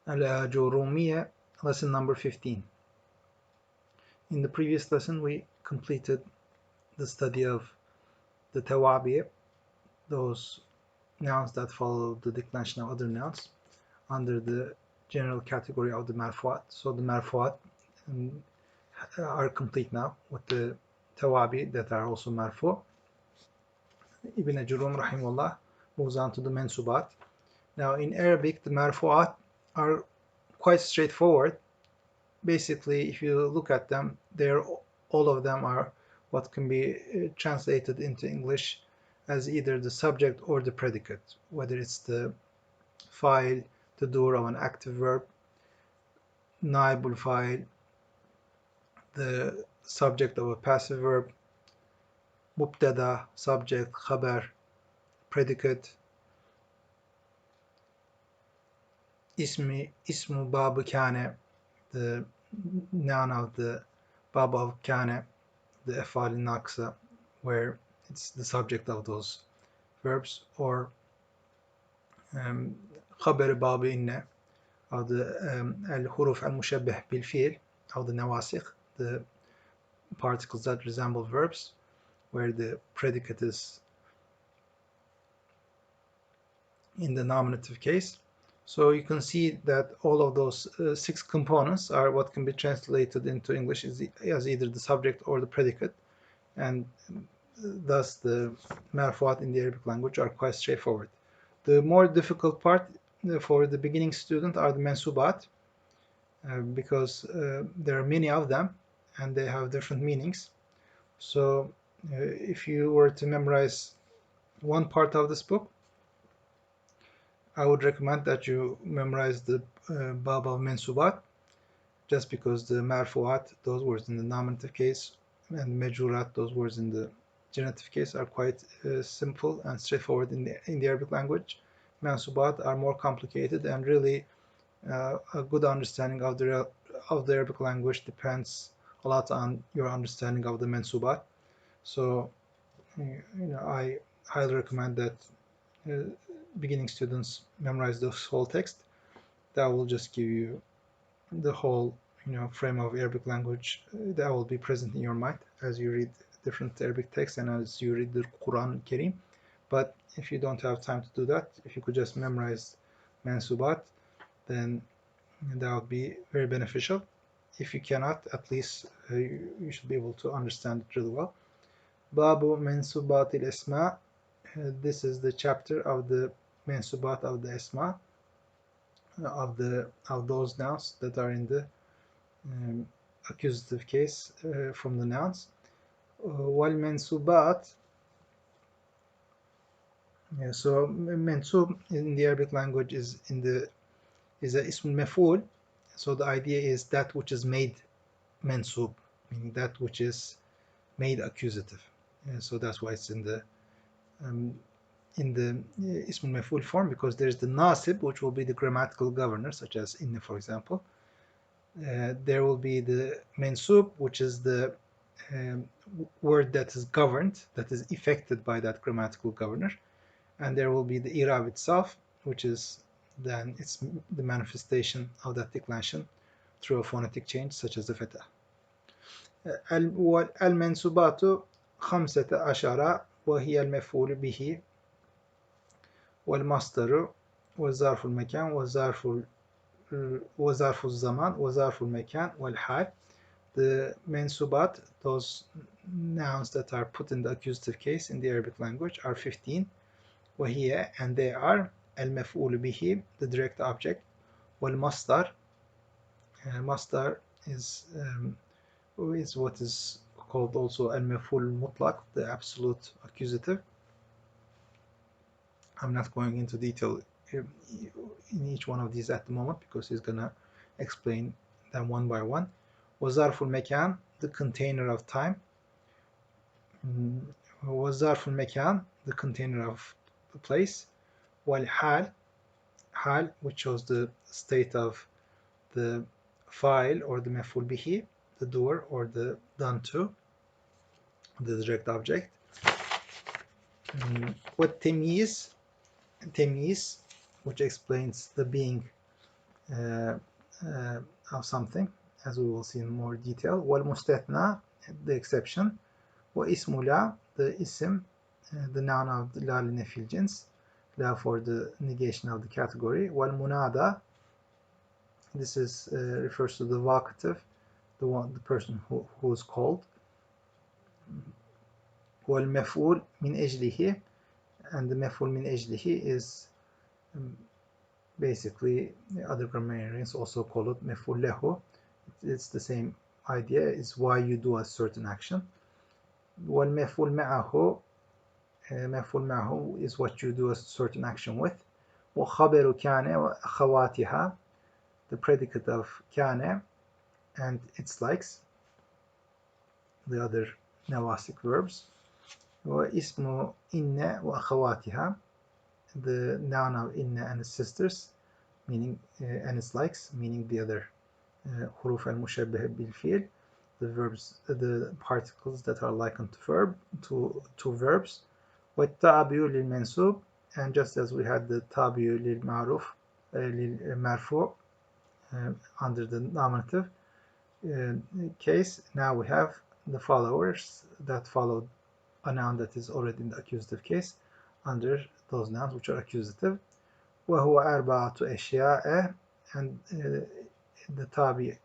Ajurrumiyyah, lesson number 15. In the previous lesson, we completed the study of the tawabi, those nouns that follow the declension of other nouns, under the general category of the marfuat. So the marfuat are complete now with the tawabi that are also marfu. Ibn Ajurrum rahimahullah moves on to the mensubat. Now in Arabic, the marfuat are quite straightforward. Basically, if you look at them, all of them are what can be translated into English as either the subject or the predicate, whether it's the fa'il, the doer of an active verb, naibul fa'il, the subject of a passive verb, mubtada, subject, khabar, predicate, ismu babu kane, the noun of the bab of kane, the af'al naqsa, where it's the subject of those verbs, or khabar bab inne, of the al-huruf al-mushabbah bil-fi'l, of the nawasikh, the particles that resemble verbs, where the predicate is in the nominative case. So you can see that all of those 6 components are what can be translated into English as either the subject or the predicate, and thus the marfuat in the Arabic language are quite straightforward. The more difficult part for the beginning student are the mensubat, because there are many of them and they have different meanings. So if you were to memorize one part of this book, I would recommend that you memorize the bab of mensubat, just because the marfuat, those words in the nominative case, and majrurat, those words in the genitive case, are quite simple and straightforward in the Arabic language. Mansubat are more complicated, and really a good understanding of the Arabic language depends a lot on your understanding of the mensubat. So I highly recommend that beginning students memorize this whole text. That will just give you the whole frame of Arabic language that will be present in your mind as you read different Arabic texts and as you read the Quran al-Karim. But if you don't have time to do that, if you could just memorize mansubat, then that would be very beneficial. If you cannot, at least you should be able to understand it really well. Babu mansubat al-isma. This is the chapter of the mansubat of the isma, of those nouns that are in the accusative case from the nouns. Wal mansubat. So mansub in the Arabic language is a ism maf'ul. So the idea is that which is made mansub, meaning that which is made accusative. So that's why it's in the ism maf'ul form, because there's the nasib, which will be the grammatical governor, such as inna, for example. There will be the mansub, which is the word that is governed, that is affected by that grammatical governor, and there will be the i'rab itself, which is then it's the manifestation of that declension through a phonetic change, such as the feta. المنصوبات 15 وهي المفعول به والمصدر وظرف المكان وظرف الزمان وظرف المكان والحال. The mensubat, those nouns that are put in the accusative case in the Arabic language, are 15. وهي, and they are المفعول به, the direct object, والمصدر. Masdar is what is called also المفعول المطلق, the absolute accusative. I'm not going into detail in each one of these at the moment, because he's gonna explain them one by one. وظرف المكان, the container of time. وظرف المكان, the container of the place. والحال, hal, which shows the state of the fa'il or the maf'ul bihi, the doer or the done to, the direct object. والتمييز, which explains the being of something, as we will see in more detail. والمستثنى, the exception. واسم لا, the isim, the noun of the لا لنفي الجنس, لا for the negation of the category. والمنادى, this is refers to the vocative, the person who is called. والمفعول من أجله, and the مفعول من أجله is basically, other grammarians also call it مفعول له. It's the same idea, is why you do a certain action. والمفعول معه, مفعول معه is what you do a certain action with. وخبر كان وأخواتها, the predicate of كان and its likes, the other nawasik verbs. واسم إن وأخواتها, the noun of إن and its sisters, meaning and its likes, meaning the other حروف المشبهة بالفعل, the verbs, the particles that are likened to verbs. والتابع للمنصوب, and just as we had the تابع للمعروف للمرفوع under the nominative case, now we have the followers that followed a noun that is already in the accusative case under those nouns which are accusative. وهو أربعة أشياء, and the tabi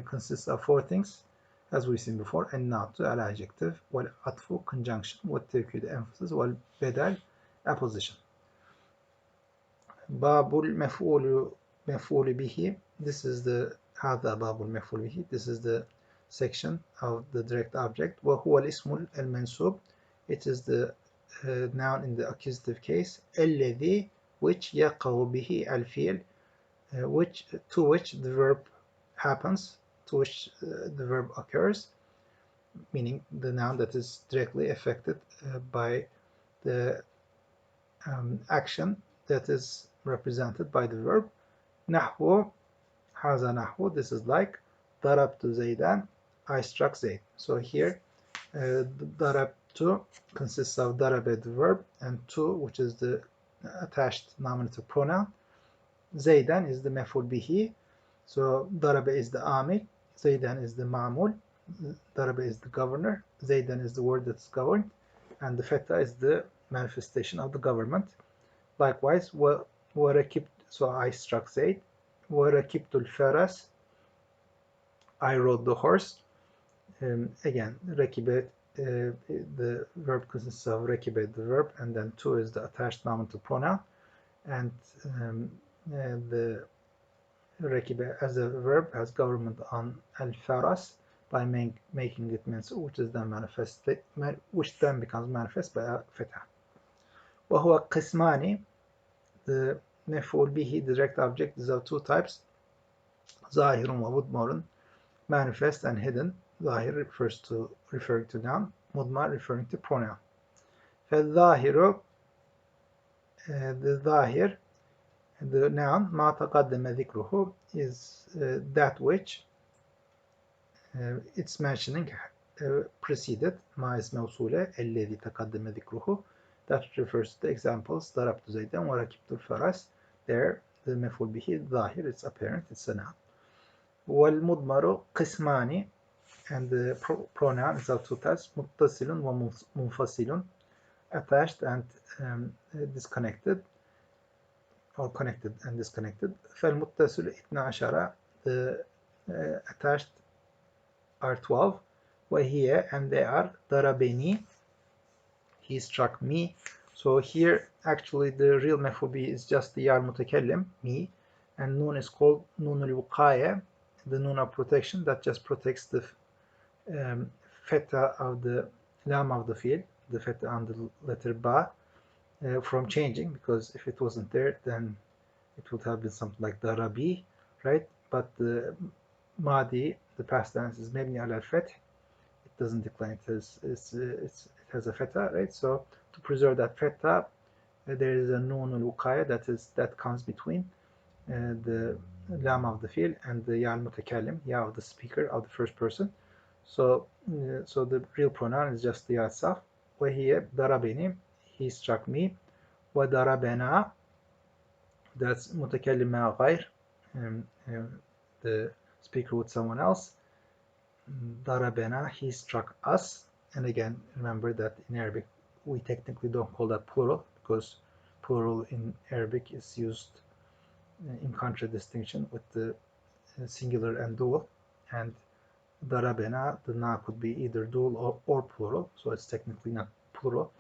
consists of 4 things, as we've seen before. النعت, an adjective. والعطف, conjunction. والتوكيد, emphasis. والبدل, apposition. باب المفعول مفعول به, this is the هذا باب المفعول به, this is the section of the direct object. وهو الاسم المنصوب, it is the noun in the accusative case. الذي, which يقع به الفعل, to which the verb happens, to which the verb occurs, meaning the noun that is directly affected by the action that is represented by the verb. نحو, هذا نحو, this is like. ضربت زيدا, I struck Zayd. So here ضربت consists of ضرب, the verb, and to, which is the attached nominative pronoun. زيدا is the مفعول به. So ضرب is the amil, زيدا is the ma'mul, ضرب is the governor, زيدا is the word that's governed, and the feta is the manifestation of the government. Likewise, وركبت, so I struck Zayd. وركبت الفرس, I rode the horse. Again, ركبت, the verb consists of ركبت, the verb, and then to is the attached nominative pronoun, and the ركب as a verb has government on al-faras by making it mansub, which then becomes manifest by a fetha. وهو قسماني, the مفعول به, the direct object, is of 2 types. ظاهر ومضمر, manifest and hidden. ظاهر referring to noun, مضمر referring to pronoun. فالظاهر, the ظاهر, the noun ما تقدم ذكره is that which its mentioning preceded. ما is موصولة, الذي تقدم ذكره, that refers to the examples. ضربت زيدا وركبت الفرس, there the مفعول به ظاهر, it's apparent, it's a noun. والمضمر قسماني, and the pronoun is of 2 types. متصل ومنفصل, attached and disconnected, or connected and disconnected. فالمتصل 12, the attached are 12. وهي, and they are ضربني, he struck me. So here actually the real مفعول به is just the يا المتكلم, me, and nun is called nun al-wuqaya, the nun of protection, that just protects the feta of the lam of the field, the feta on the letter ba, from changing, because if it wasn't there then it would have been something like darabi, right? But the madi, the past tense, is mabni ala al-fath, it doesn't decline, it has a feta, right? So to preserve that feta, there is a nun al-wuqaya that comes between the lam of the field and the ya al-mutakallim, ya of the speaker, of the first person. So the real pronoun is just the ya itself. وهي ضربني, he struck me. وضربنا, that's متكلم مع غير, the speaker with someone else. Darabena, he struck us. And again, remember that in Arabic we technically don't call that plural, because plural in Arabic is used in contradistinction with the singular and dual. And darabena, the na could be either dual or plural, so it's technically not plural.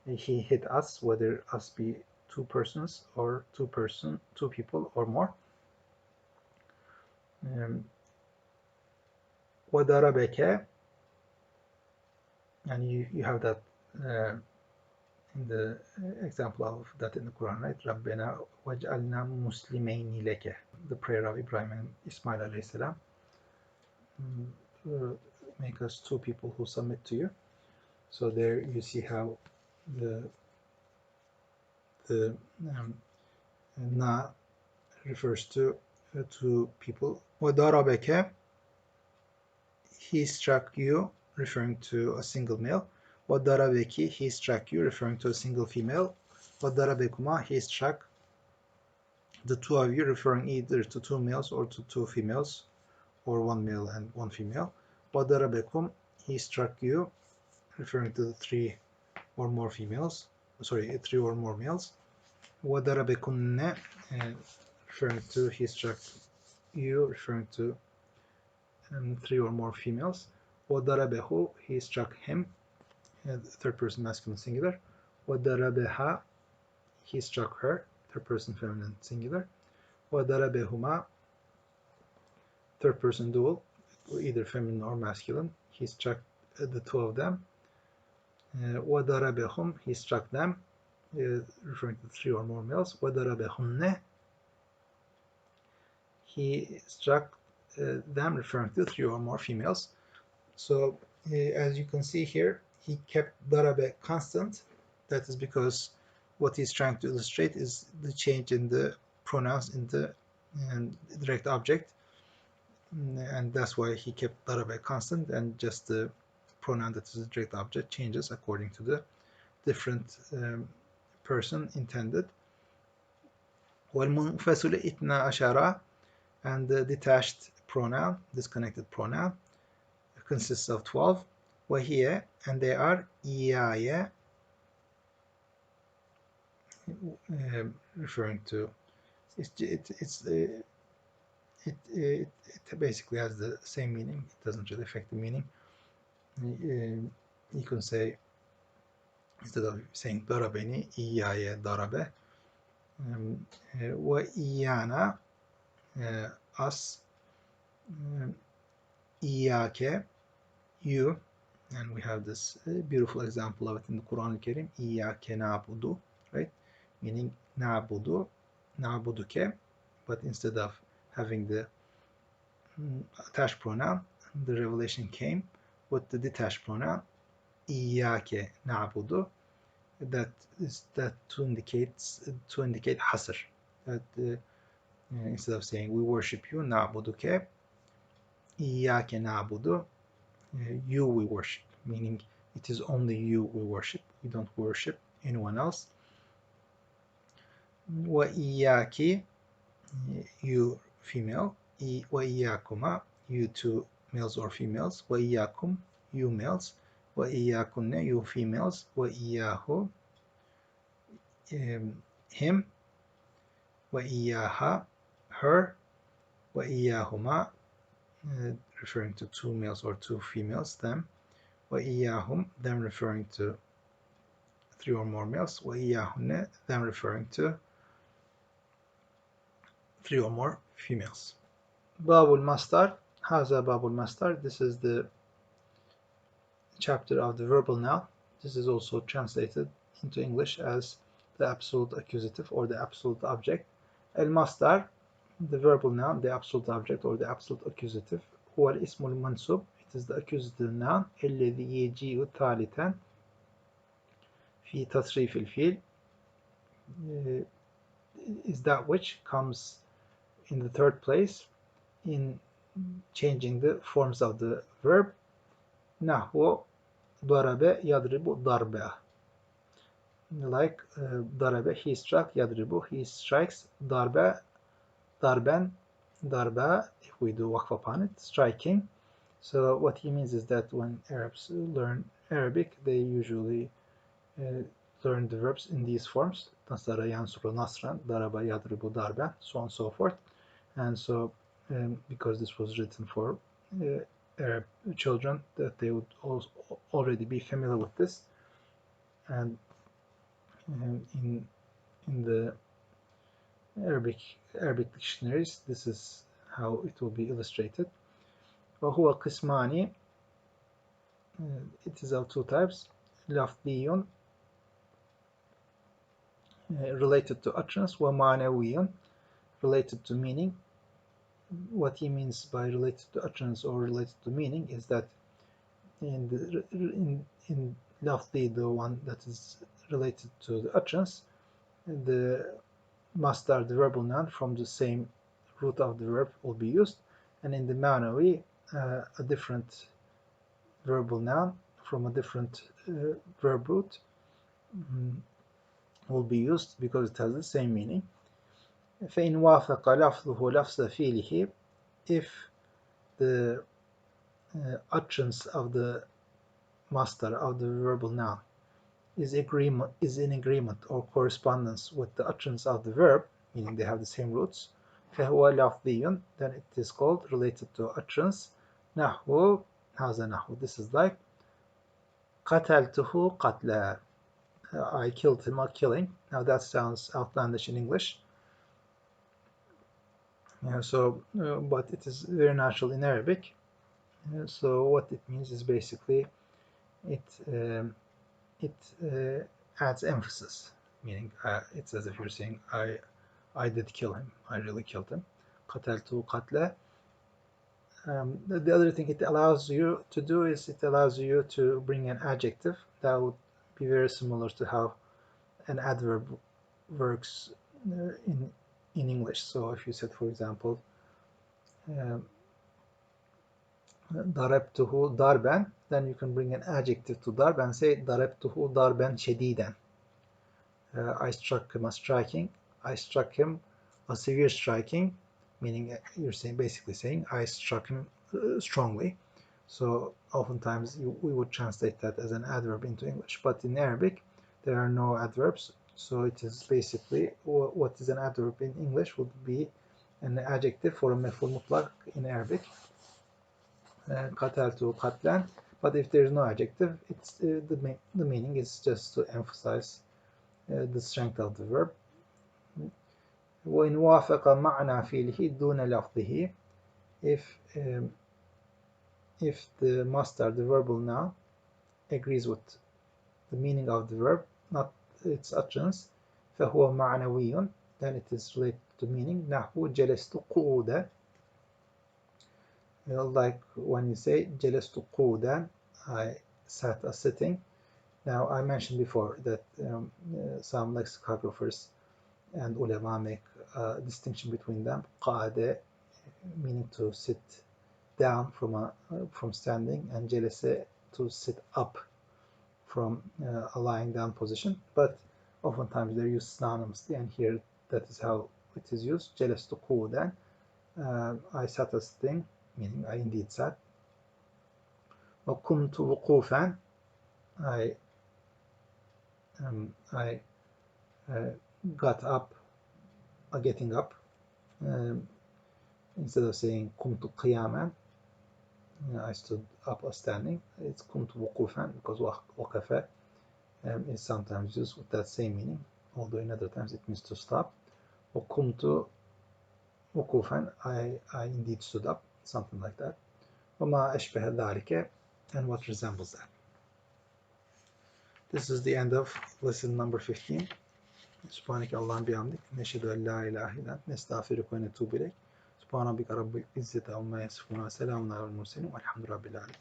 He hit us, whether us be two persons or two people or more. وَضَرَبَكَ, and you have that in the example of that in the Quran, right? رَبَّنَا وَاجْعَلْنَا مُسْلِمَيْنِ لَكَ, the prayer of Ibrahim and Ismail alayhi salam. Make us two people who submit to you. So there you see how the na refers to two people. وَضَرَبَكَ, he struck you, referring to a single male. وَضَرَبَكِ, he struck you, referring to a single female. وَضَرَبَكُمَا, he struck the two of you, referring either to two males or to two females, or one male and one female. وَضَرَبَكُمْ, he struck you, referring to the three or more males. وَضَرَبَكُنَّ, referring to he struck you, referring to three or more females. وَضَرَبَهُ, he struck him, third person masculine singular. وَضَرَبَهَا, he struck her, third person feminine singular. وَضَرَبَهُمَا, third person dual, either feminine or masculine. He struck the two of them. وَضَرَبَهُمْ, he struck them, referring to three or more males. وَضَرَبَهُنَّ, he struck them, referring to three or more females. So as you can see here, he kept darabe constant. That is because what he's trying to illustrate is the change in the pronouns in the direct object, and that's why he kept darabe constant, and just the pronoun that is the direct object changes according to the different person intended. وَالْمُنْفَصِلُ إِثْنَا عَشَرَ, and the detached pronoun, disconnected pronoun, consists of 12. وَهِيَ, and they are إِيَّايَ, referring to, it basically has the same meaning. It doesn't really affect the meaning. You can say, instead of saying darabeni, إِيَّايَ darabe. وَإِيَّانَا, us. إِيَّاكَ, you. And we have this beautiful example of it in the Quran al-Karim. إِيَّاكَ نَعْبُدُ, right? Meaning نَعْبُدُ, نَعْبُدُكَ, but instead of having the attached pronoun, the revelation came with the detached pronoun إِيَّاكَ نَعْبُدُ. That is to indicate hasr. That instead of saying we worship you, نَعْبُدُكَ, إِيَّاكَ نَعْبُدُ, you we worship, meaning it is only you we worship. We don't worship anyone else. وَإِيَّاكِ, you female. وَإِيَّاكُمَا, you two males or females. وَإِيَّاكُمْ, you males. وَإِيَّاكُنَّ, you females. وَإِيَّاهُ, him. وَإِيَّاهَا, her. وَإِيَّاهُمَا, referring to two males or two females, them. وَإِيَّاهُمْ, them referring to three or more males. وَإِيَّاهُنَّ, them referring to three or more females. Babul Mastar, Haza Babul Mastar, this is the chapter of the verbal noun. This is also translated into English as the absolute accusative or the absolute object. El Mastar, the verbal noun, the absolute object or the absolute accusative. هو الاسم المنصوب, it is the accusative noun. الذي يجيء ثالثا في تصريف الفعل, is that which comes in the third place in changing the forms of the verb. نحو ضرب يضرب ضربة, like ضرب, he struck. يضرب, he strikes. ضرب ضربا, darba, if we do waqf upon it, striking. So what he means is that when Arabs learn Arabic, they usually learn the verbs in these forms: nasara yansuru nasran, daraba yadribu darba, so on and so forth. And so because this was written for Arab children, that they would also already be familiar with this. And in the Arabic dictionaries, this is how it will be illustrated. وهو قسماني, it is of two types: لفظي, related to utterance, ومعنوي, related to meaning. What he means by related to utterance or related to meaning is that in lafzi, the one that is related to the utterance, the masdar, the verbal noun from the same root of the verb, will be used, and in the ma'nawi, a different verbal noun from a different verb root will be used because it has the same meaning. فإن وافق لفظه لفظ فعله, if the utterance of the masdar of the verbal noun is in agreement or correspondence with the utterance of the verb, meaning they have the same roots, فهو لفظي, then it is called related to utterance. نحو, هذا نحو, this is like قتلته قتلا, I killed him a killing. Now that sounds outlandish in English. But it is very natural in Arabic. So what it means is basically it adds emphasis, meaning it's as if you're saying I did kill him, I really killed him. قتلته قتلا. The other thing it allows you to do is it allows you to bring an adjective that would be very similar to how an adverb works in English. So if you said, for example, ضربته ضربا, then you can bring an adjective to darb and say ضربته ضربا شديدا. I struck him a striking. I struck him a severe striking, meaning you're basically saying I struck him strongly. So oftentimes we would translate that as an adverb into English, but in Arabic there are no adverbs. So it is basically what is an adverb in English would be an adjective for a mef'ul mutlaq in Arabic. قتلته قتلا. But if there is no adjective, it's the meaning is just to emphasize the strength of the verb. وإن وافق معنى فعله دون لفظه, if the masdar, the verbal noun, agrees with the meaning of the verb, not its utterance, فهو معنوي, then it is related to meaning. نحو جلست قعودا, like when you say جلست قعودا, I sat a sitting. Now I mentioned before that some lexicographers and ulama make a distinction between them. قعد, meaning to sit down from standing, and jalasa, to sit up from a lying down position. But oftentimes they're used synonymously, and here that is how it is used. جلست قعودا, I sat a sitting, meaning I indeed sat. وقمت وقوفا, I got up, getting up. Instead of saying قمت قياما, I stood up or standing, it's قمت وقوفا, because وقف is sometimes used with that same meaning, although in other times it means to stop. وقمت وقوفا, I indeed stood up, something like that. وما أشبه ذلك, and what resembles that. This is the end of lesson number 15. سبحانك اللهم بحمدك نشهد أن لا إله إلا أنت نستغفرك ونتوب إليك. سبحان ربك رب العزة عما يصفون وسلام على المرسلين والحمد لله رب العالمين.